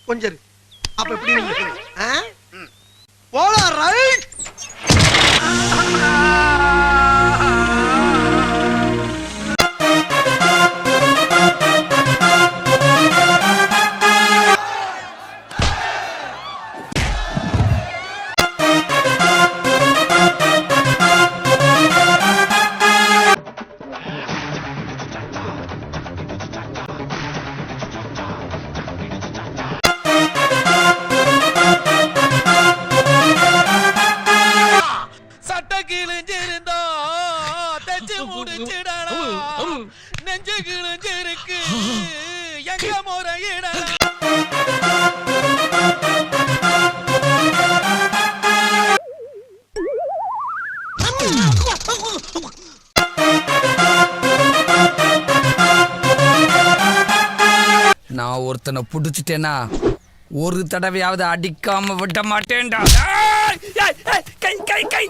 கொஞ்சம் இரு. அப்ப எப்படி போலாம் ரைட். நெஞ்சு கிழிஞ்சிருக்கு எங்க முறையிடலாம். நான் ஒருத்தனை புடிச்சிட்டேன்னா ஒரு தடவையாவது அடிக்காம விட மாட்டேன்டா. கை கை கை.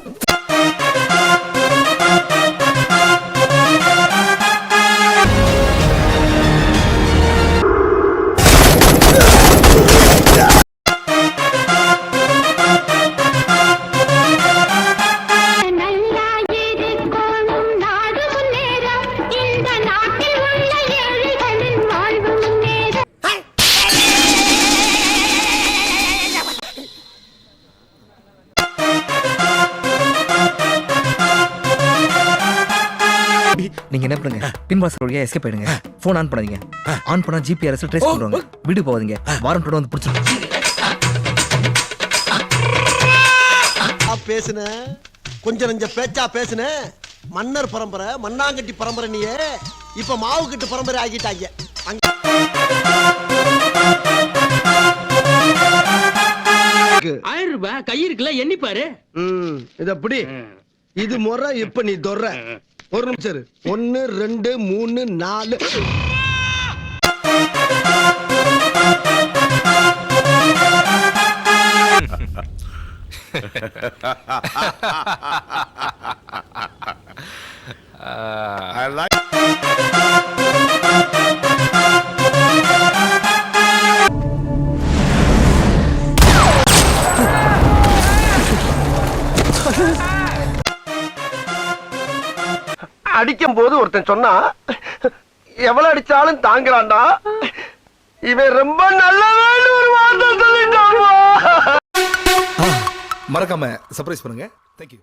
நீங்க என்ன பண்ணுங்க, பின்வாசல் வழியா எஸ்கேப் ஆயிடுங்க. போன் ஆன் பண்ணாதீங்க. ஆன் பண்ணா ஜிபிஆர்எஸ் ட்ரேஸ் பண்ணுவாங்க. வீடு போவாதீங்க. வாரண்டோட வந்து பிடிச்சிருங்க. பேசுன கொஞ்சம் நெஞ்ச பேச்சா பேசுன. மன்னர் பரம்பரை, மண்ணாங்கட்டி பரம்பரை, நீயே இப்ப மாவு கட்டு பரம்பரை ஆகிட்டாங்க. 1000 ரூபாய் கை இருக்குல்ல, எண்ணி பாரு. இது அப்படி இது முறை. இப்ப நீ தொர்ற. ஒரு நிமிஷம். 1 2 3 4. I like. அடிக்கும் போது ஒருத்தன் சொன்னா எவ்வளவு அடிச்சாலும் தாங்குறான்டா. இவன் ரொம்ப நல்லவன்னு ஒரு வார்த்தை சொல்லிட்டான். மறக்காம சர்ப்ரைஸ் பண்ணுங்க. Thank you.